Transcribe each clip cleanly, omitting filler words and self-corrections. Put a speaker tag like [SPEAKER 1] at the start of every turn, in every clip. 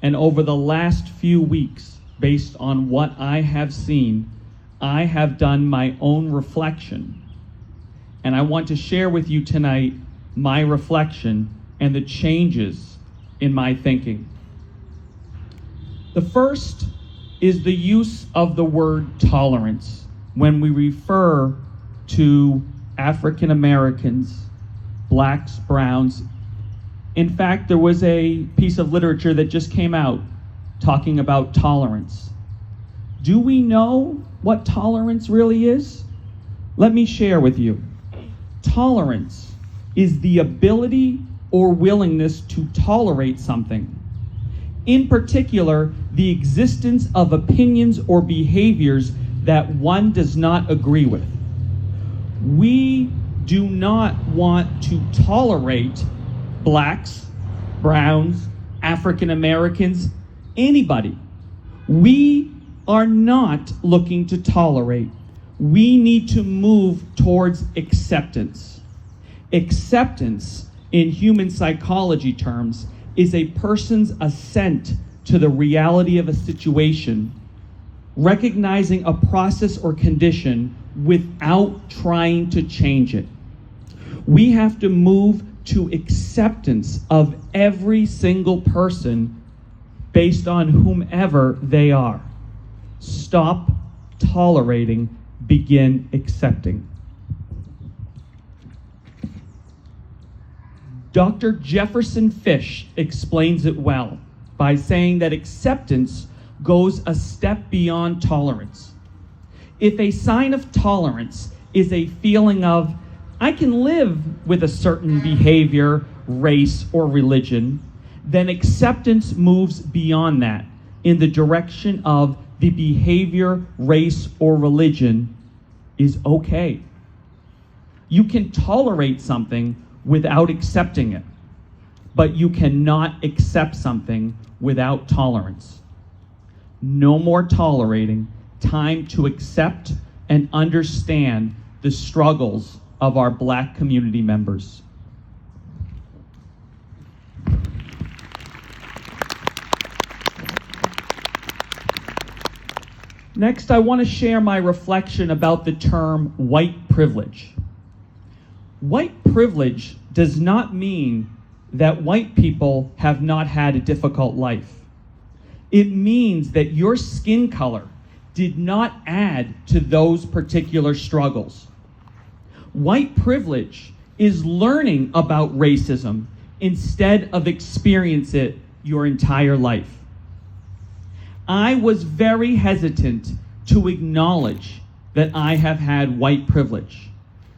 [SPEAKER 1] And over the last few weeks, based on what I have seen, I have done my own reflection. And I want to share with you tonight my reflection and the changes in my thinking. The first is the use of the word tolerance when we refer to African Americans, blacks, browns. In fact, there was a piece of literature that just came out talking about tolerance. Do we know what tolerance really is? Let me share with you. Tolerance is the ability or willingness to tolerate something. In particular, the existence of opinions or behaviors that one does not agree with. We do not want to tolerate blacks, browns, African Americans, anybody. We are not looking to tolerate. We need to move towards acceptance. Acceptance, in human psychology terms, is a person's assent to the reality of a situation, recognizing a process or condition without trying to change it. We have to move to acceptance of every single person based on whomever they are. Stop tolerating, begin accepting. Dr. Jefferson Fish explains it well by saying that acceptance goes a step beyond tolerance. If a sign of tolerance is a feeling of, I can live with a certain behavior, race, or religion, then acceptance moves beyond that in the direction of the behavior, race, or religion is okay. You can tolerate something without accepting it, but you cannot accept something without tolerance. No more tolerating, time to accept and understand the struggles of our Black community members. Next, I want to share my reflection about the term white privilege. White privilege does not mean that white people have not had a difficult life. It means that your skin color did not add to those particular struggles. White privilege is learning about racism instead of experience it your entire life. I was very hesitant to acknowledge that I have had white privilege,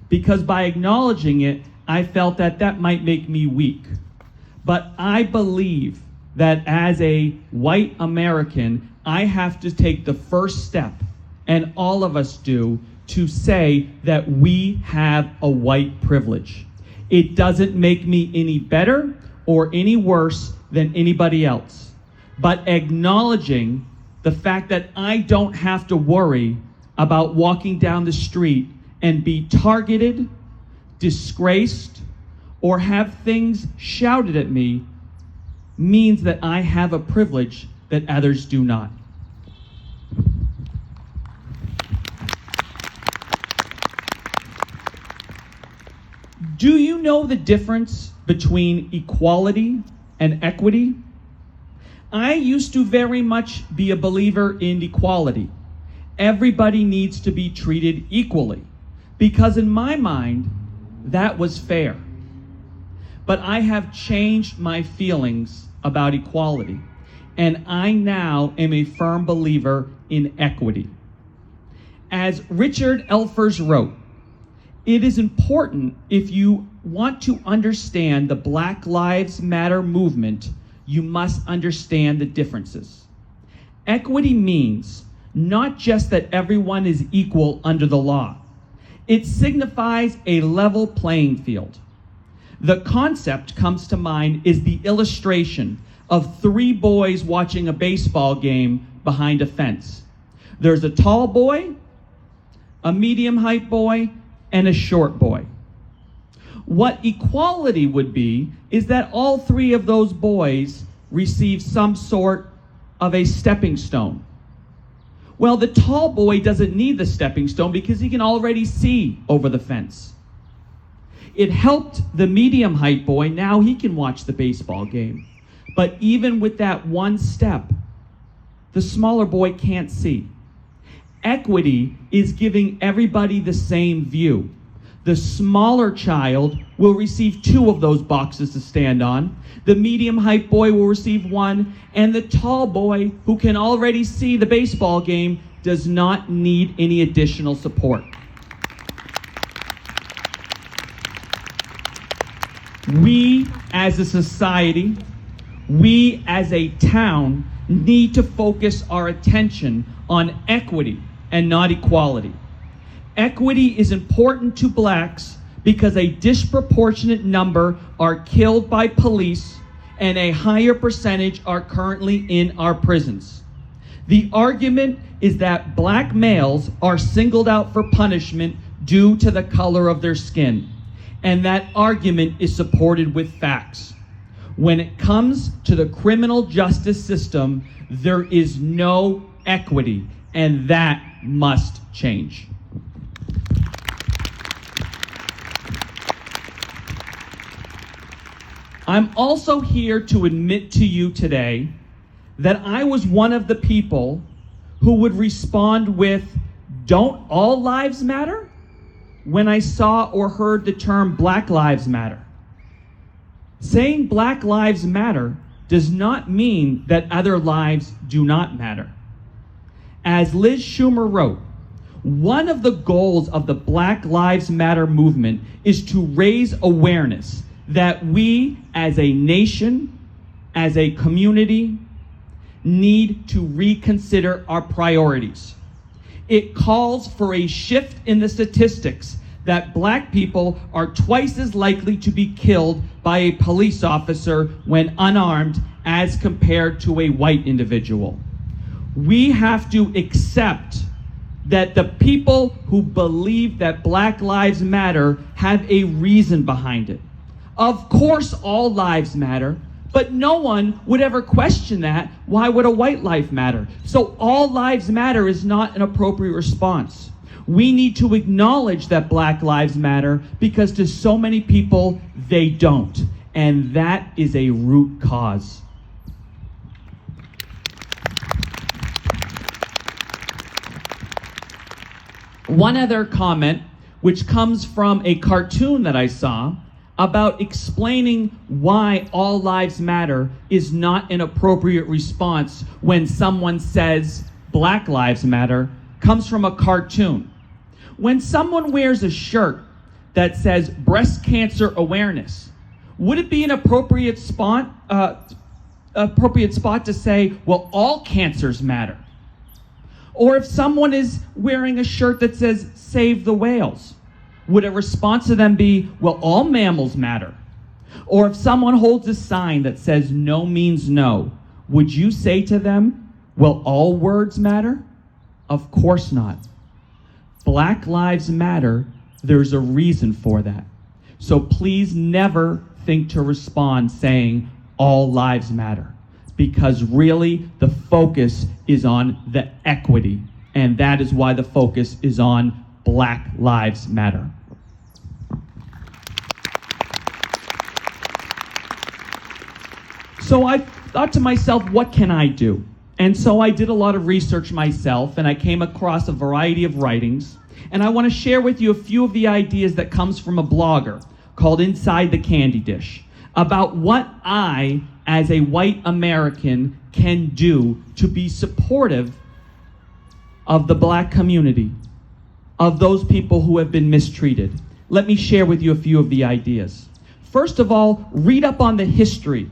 [SPEAKER 1] because by acknowledging it, I felt that that might make me weak. But I believe that as a white American, I have to take the first step, and all of us do, to say that we have a white privilege. It doesn't make me any better or any worse than anybody else. But acknowledging the fact that I don't have to worry about walking down the street and be targeted, disgraced, or have things shouted at me means that I have a privilege that others do not. Do you know the difference between equality and equity? I used to very much be a believer in equality. Everybody needs to be treated equally, because in my mind, that was fair. But I have changed my feelings about equality, and I now am a firm believer in equity. As Richard Elfers wrote, it is important, if you want to understand the Black Lives Matter movement, you must understand the differences. Equity means not just that everyone is equal under the law. It signifies a level playing field. The concept comes to mind is the illustration of three boys watching a baseball game behind a fence. There's a tall boy, a medium height boy, and a short boy. What equality would be is that all three of those boys receive some sort of a stepping stone. Well, the tall boy doesn't need the stepping stone because he can already see over the fence. It helped the medium height boy. Now he can watch the baseball game. But even with that one step, the smaller boy can't see. Equity is giving everybody the same view. The smaller child will receive 2 of those boxes to stand on. The medium height boy will receive 1, and the tall boy, who can already see the baseball game, does not need any additional support. We as a society, we as a town, need to focus our attention on equity and not equality. Equity is important to blacks because a disproportionate number are killed by police and a higher percentage are currently in our prisons. The argument is that black males are singled out for punishment due to the color of their skin, and that argument is supported with facts. When it comes to the criminal justice system, there is no equity, and that must change. I'm also here to admit to you today that I was one of the people who would respond with, "Don't all lives matter?" when I saw or heard the term Black Lives Matter. Saying Black Lives Matter does not mean that other lives do not matter. As Liz Schumer wrote, one of the goals of the Black Lives Matter movement is to raise awareness that we as a nation, as a community, need to reconsider our priorities. It calls for a shift in the statistics that black people are twice as likely to be killed by a police officer when unarmed as compared to a white individual. We have to accept that the people who believe that Black Lives Matter have a reason behind it. Of course, all lives matter, but no one would ever question that. Why would a white life matter? So all lives matter is not an appropriate response. We need to acknowledge that Black lives matter because to so many people, they don't. And that is a root cause. One other comment, which comes from a cartoon that I saw, about explaining why all lives matter is not an appropriate response when someone says Black Lives Matter, comes from a cartoon. When someone wears a shirt that says breast cancer awareness, would it be an appropriate spot to say, well, all cancers matter? Or if someone is wearing a shirt that says save the whales, would a response to them be, well, all mammals matter? Or if someone holds a sign that says no means no, would you say to them, well, all words matter? Of course not. Black lives matter. There's a reason for that. So please never think to respond saying all lives matter, because really the focus is on the equity, and that is why the focus is on Black Lives Matter. So I thought to myself, what can I do? And so I did a lot of research myself, and I came across a variety of writings, and I want to share with you a few of the ideas that comes from a blogger called Inside the Candy Dish about what I, as a white American, can do to be supportive of the black community, of those people who have been mistreated. Let me share with you a few of the ideas. First of all, read up on the history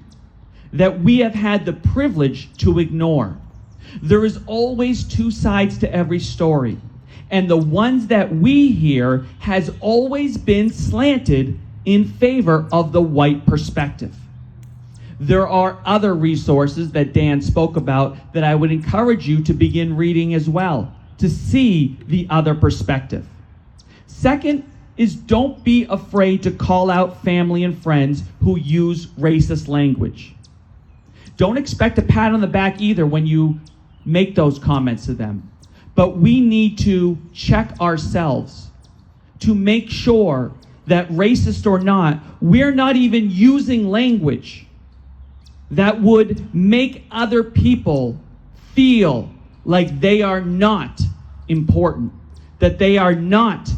[SPEAKER 1] that we have had the privilege to ignore. There is always two sides to every story, and the ones that we hear has always been slanted in favor of the white perspective. There are other resources that Dan spoke about that I would encourage you to begin reading as well, to see the other perspective. Second is, don't be afraid to call out family and friends who use racist language. Don't expect a pat on the back either when you make those comments to them. But we need to check ourselves to make sure that, racist or not, we're not even using language that would make other people feel like they are not important, that they are not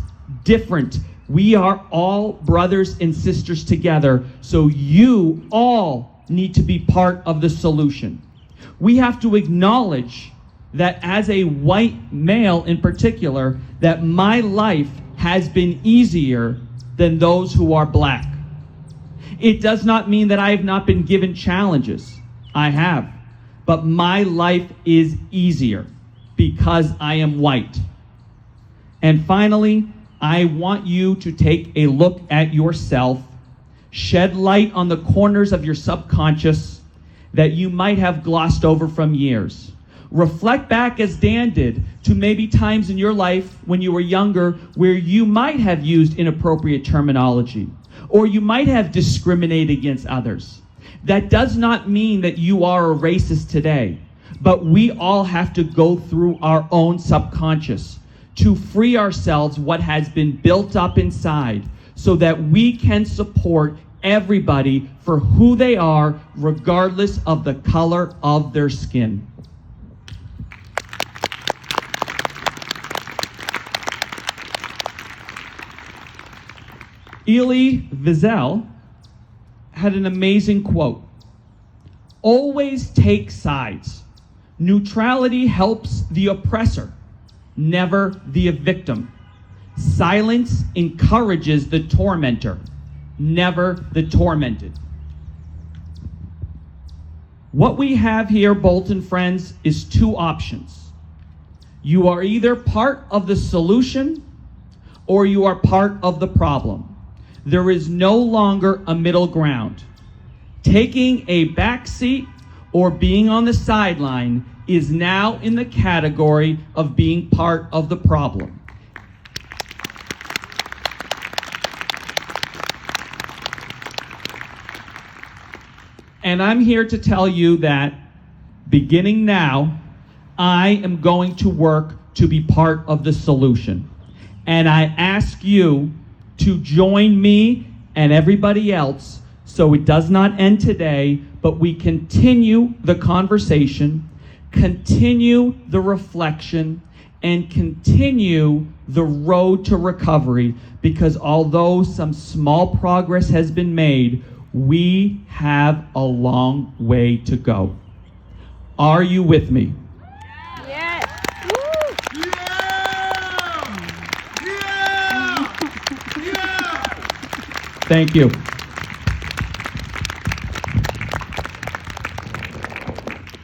[SPEAKER 1] different. We are all brothers and sisters together, so you all need to be part of the solution. We have to acknowledge that as a white male in particular, that my life has been easier than those who are black. It does not mean that I have not been given challenges. I have. But my life is easier because I am white. And finally, I want you to take a look at yourself, shed light on the corners of your subconscious that you might have glossed over from years. Reflect back, as Dan did, to maybe times in your life when you were younger where you might have used inappropriate terminology, or you might have discriminated against others. That does not mean that you are a racist today, but we all have to go through our own subconscious to free ourselves what has been built up inside so that we can support everybody for who they are, regardless of the color of their skin. Elie Wiesel had an amazing quote. Always take sides. Neutrality helps the oppressor, never the victim. Silence encourages the tormentor, never the tormented. What we have here, Bolton friends, is two options. You are either part of the solution or you are part of the problem. There is no longer a middle ground. Taking a back seat or being on the sideline is now in the category of being part of the problem. And I'm here to tell you that beginning now, I am going to work to be part of the solution. And I ask you to join me and everybody else so it does not end today, but we continue the conversation, continue the reflection, and continue the road to recovery, because although some small progress has been made, we have a long way to go. Are you with me?
[SPEAKER 2] Yes.
[SPEAKER 1] Thank you.